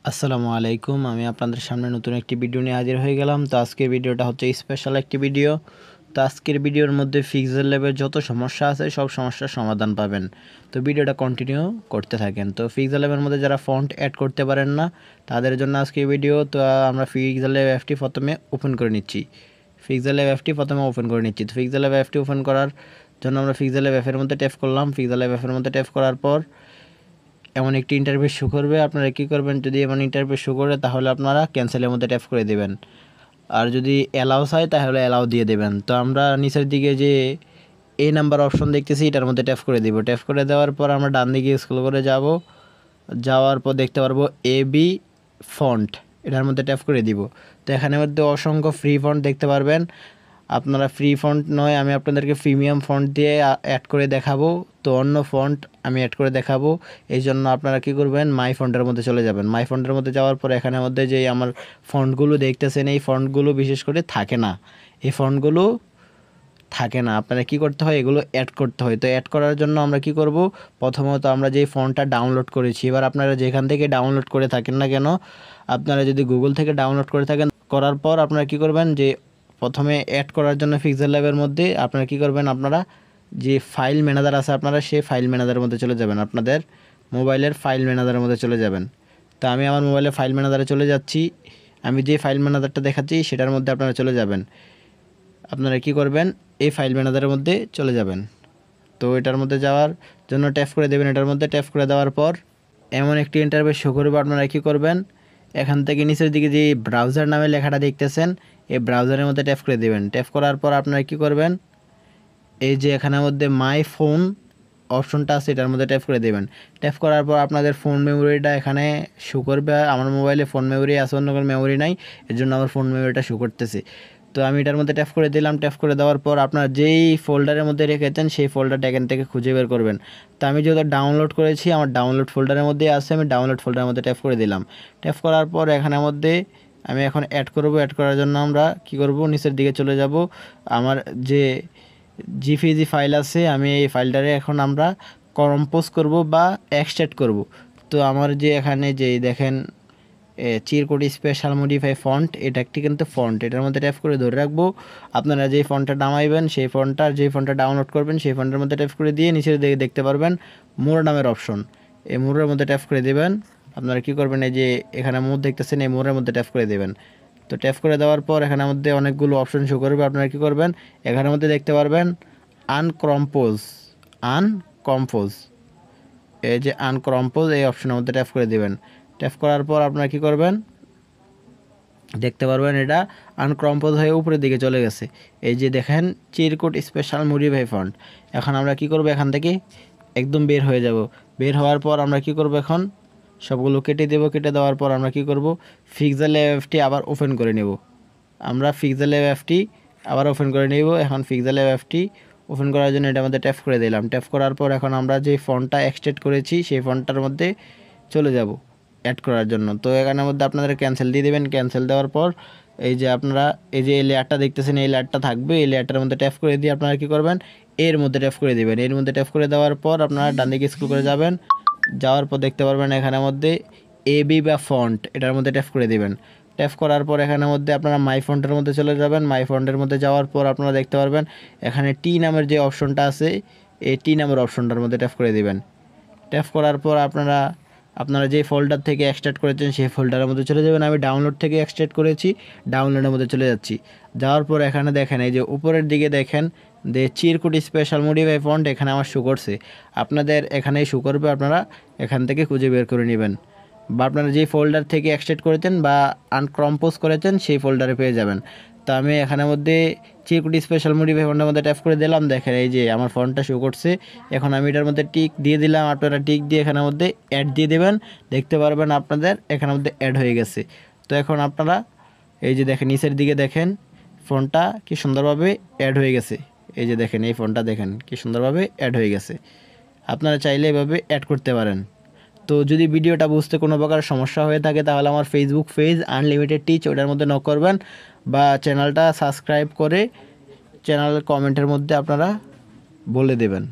আসসালামু আলাইকুম। আমি আপনাদের সামনে নতুন একটি ভিডিও নিয়ে হাজির হয়ে গেলাম। তো আজকের ভিডিওটা হচ্ছে স্পেশাল একটি ভিডিও। তো আজকের ভিডিওর মধ্যে পিক্সেল ল্যাবের যত সমস্যা আছে সব সমস্যার সমাধান পাবেন। তো ভিডিওটা কন্টিনিউ করতে থাকেন। তো পিক্সেল ল্যাবের মধ্যে যারা ফন্ট অ্যাড করতে পারেন না তাদের জন্য আজকের ভিডিও। তো আমরা পিক্সেল ল্যাব অ্যাপটি প্রথমে ওপেন করে নিচ্ছি। পিক্সেল ল্যাব অ্যাপটি প্রথমে ওপেন করে নিচ্ছি। তো পিক্সেল ল্যাব অ্যাপটি ওপেন করার জন্য আমরা পিক্সেল ল্যাব অ্যাপের মধ্যে ট্যাপ করলাম। পিক্সেল ল্যাব অ্যাপের মধ্যে ট্যাপ করার পর এমন একটি ইন্টারফেস শো করবে। আপনারা কী করবেন, যদি এমন ইন্টারফেস শো করে তাহলে আপনারা ক্যান্সেলের মধ্যে ট্যাপ করে দেবেন। আর যদি অ্যালাউ চাই তাহলে অ্যালাউ দিয়ে দেবেন। তো আমরা নিচের দিকে যে এই নাম্বার অপশন দেখতেছি এটার মধ্যে ট্যাপ করে দিব। ট্যাপ করে দেওয়ার পর আমরা ডান দিকে স্ক্রল করে যাওয়ার পর দেখতে পারবো এবি ফন্ট, এটার মধ্যে ট্যাপ করে দিব। তো এখানের মধ্যে অসংখ্য ফ্রি ফন্ট দেখতে পারবেন। আপনারা ফ্রি ফন্ট নয়, আমি আপনাদেরকে প্রিমিয়াম ফন্ট দিয়ে অ্যাড করে দেখাবো। তো অন্য ফন্ট আমি অ্যাড করে দেখাবো। এই জন্য আপনারা কী করবেন, মাই ফন্টের মধ্যে চলে যাবেন। মাই ফন্টের মধ্যে যাওয়ার পর এখানের মধ্যে যে আমার ফন্টগুলো দেখতেছেন এই ফন্টগুলো বিশেষ করে থাকে না, এই ফন্টগুলো থাকে না। আপনারা কি করতে হয়, এগুলো অ্যাড করতে হয়। তো অ্যাড করার জন্য আমরা কি করব, প্রথমত আমরা যে ফন্টটা ডাউনলোড করেছি, এবার আপনারা যেখান থেকে ডাউনলোড করে থাকেন না কেন, আপনারা যদি গুগল থেকে ডাউনলোড করে থাকেন, করার পর আপনারা কি করবেন, যে প্রথমে অ্যাড করার জন্য পিক্সেল ল্যাবের মধ্যে আপনারা কি করবেন, আপনারা যে ফাইল ম্যানেজার আছে আপনারা সেই ফাইল ম্যানেজারের মধ্যে চলে যাবেন। আপনাদের মোবাইলের ফাইল ম্যানেজারের মধ্যে চলে যাবেন। তো আমি আমার মোবাইলের ফাইল ম্যানেজারে চলে যাচ্ছি। আমি যে ফাইল ম্যানেজারটা দেখাচ্ছি সেটার মধ্যে আপনারা চলে যাবেন। আপনারা কি করবেন, এই ফাইল ম্যানেজারের মধ্যে চলে যাবেন। তো এটার মধ্যে যাওয়ার জন্য ট্যাপ করে দেবেন। এটার মধ্যে ট্যাপ করে দেওয়ার পর এমন একটি ইন্টারফেস শো করবে। আপনারা কী করবেন, এখান থেকে নিচের দিকে যে ব্রাউজার নামে লেখাটা দেখতেছেন এই ব্রাউজারের মধ্যে ট্যাপ করে দেবেন। ট্যাপ করার পর আপনারা কী করবেন, এই যে এখানের মধ্যে মাই ফোন অপশনটা আছে এটার মধ্যে ট্যাপ করে দেবেন। ট্যাপ করার পর আপনাদের ফোন মেমোরিটা এখানে শো করবে। আমার মোবাইলে ফোন মেমোরি আছে, অন্য কোনো মেমোরি নাই, এর জন্য আমার ফোন মেমোরিটা শো করতেছে। তো আমি এটার মধ্যে ট্যাপ করে দিলাম। ট্যাপ করে দেওয়ার পর আপনার যেই ফোল্ডারের মধ্যে রেখেছেন সেই ফোল্ডারটা এখান থেকে খুঁজে বের করবেন। তো আমি যেহেতু ডাউনলোড করেছি আমার ডাউনলোড ফোল্ডারের মধ্যে আছে, আমি ডাউনলোড ফোল্ডারের মধ্যে ট্যাপ করে দিলাম। ট্যাপ করার পর এখানের মধ্যে আমি এখন অ্যাড করব। অ্যাড করার জন্য আমরা কি করব, নিচের দিকে চলে যাব। আমার যে জিপিজি ফাইল আছে আমি এই ফাইলটারে এখন আমরা কম্পোজ করব বা এক্সট্রাক্ট করব। তো আমার যে এখানে যে দেখেন চিরকুট স্পেশাল মডিফাই ফন্ট, এটা একটি কিন্তু ফন্ট, এটার মধ্যে ট্যাপ করে ধরে রাখবো। আপনারা যেই ফন্টটা নামাইবেন সেই ফন্টটা, যেই ফন্টটা ডাউনলোড করবেন সেই ফন্টের মধ্যে ট্যাপ করে দিয়ে নিচের দিকে দেখতে পারবেন মোর নামের অপশন, এই মোরের মধ্যে ট্যাপ করে দেবেন। আপনারা কি করবেন, এই যে এখানে মোর দেখতেছেন এই মোরের মধ্যে ট্যাপ করে দেবেন। তো ট্যাপ করে দেওয়ার পর এখানের মধ্যে অনেকগুলো অপশন শো করবে। আপনারা কী করবেন, এখানের মধ্যে দেখতে পারবেন আনকম্পোজ, এই যে আনকম্পোজ এই অপশনের মধ্যে ট্যাপ করে দেবেন। ট্যাপ করার পর আপনারা কী করবেন, দেখতে পারবেন এটা আনকম্পোজ হয়ে উপরের দিকে চলে গেছে। এই যে দেখেন চিরকুট স্পেশাল মডিফাই ফন্ট। এখন আমরা কি করব, এখান থেকে একদম বের হয়ে যাব। বের হওয়ার পর আমরা কি করব, এখন সবগুলো কেটে দেব। কেটে দেওয়ার পর আমরা কি করব, পিক্সেল অ্যাপটি আবার ওপেন করে নেব। আমরা পিক্সেল অ্যাপটি আবার ওপেন করে নেব। এখন পিক্সেল অ্যাপটি ওপেন করার জন্য এটার মধ্যে ট্যাপ করে দিলাম। ট্যাপ করার পর এখন আমরা যে ফন্টটা এক্সট্রাক্ট করেছি সেই ফন্টটার মধ্যে চলে যাব অ্যাড করার জন্য। তো এখানের মধ্যে আপনাদের ক্যান্সেল দিয়ে দেবেন। ক্যান্সেল দেওয়ার পর এই যে আপনারা এই যে এই লেয়ারটা দেখতেছেন এই লেয়ারটা থাকবে, এই লেয়ারটার মধ্যে ট্যাপ করে দিয়ে আপনারা কী করবেন, এর মধ্যে ট্যাপ করে দেবেন। এর মধ্যে ট্যাপ করে দেওয়ার পর আপনারা ডান দিকে স্ক্রল করে যাবেন। যাওয়ার পর দেখতে পারবেন এখানের মধ্যে এবি বা ফন্ট, এটার মধ্যে ট্যাপ করে দেবেন। ট্যাপ করার পর এখানের মধ্যে আপনারা মাই ফন্টের মধ্যে চলে যাবেন। মাই ফন্টের মধ্যে যাওয়ার পর আপনারা দেখতে পারবেন এখানে টি নামের যে অপশনটা আছে এই টি নামের অপশনটার মধ্যে ট্যাপ করে দেবেন। ট্যাপ করার পর আপনারা যে ফোল্ডার থেকে এক্সট্রাক্ট করেছেন সেই ফোল্ডারের মধ্যে চলে যাবেন। আমি ডাউনলোড থেকে এক্সট্রাক্ট করেছি, ডাউনলোডের মধ্যে চলে যাচ্ছি। যাওয়ার পর এখানে দেখেন এই যে উপরের দিকে দেখেন যে চিরকুট স্পেশাল মডিফাই ফন্ট এখানে আমার শো করছে। আপনাদের এখানেই শো করবে, আপনারা এখান থেকে খুঁজে বের করে নেবেন। বা আপনারা যে ফোল্ডার থেকে এক্সট্রাক্ট করেছেন বা আনকম্পোজ করেছেন সেই ফোল্ডারে পেয়ে যাবেন। তো আমি এখানের মধ্যে চিরকুট স্পেশাল মডিফাই ফন্টের মধ্যে ট্যাপ করে দিলাম। দেখেন এই যে আমার ফন্টটা শো করছে। এখন আমি এটার মধ্যে টিক দিয়ে দিলাম। আপনারা টিক দিয়ে এখানের মধ্যে অ্যাড দিয়ে দেবেন। দেখতে পারবেন আপনাদের এখানের মধ্যে অ্যাড হয়ে গেছে। তো এখন আপনারা এই যে দেখেন নিচের দিকে দেখেন ফন্টটা কি সুন্দরভাবে অ্যাড হয়ে গেছে। এই যে দেখেন এই ফন্টটা দেখেন কি সুন্দরভাবে অ্যাড হয়ে গেছে। আপনারা চাইলে এভাবে অ্যাড করতে পারেন। তো যদি ভিডিওটা বুঝতে কোনো প্রকার সমস্যা হয়ে থাকে তাহলে আমার ফেসবুক পেজ আনলিমিটেড টিচ ওটার মধ্যে নক করবেন বা চ্যানেলটা সাবস্ক্রাইব করে চ্যানেলের কমেন্টের মধ্যে আপনারা বলে দেবেন।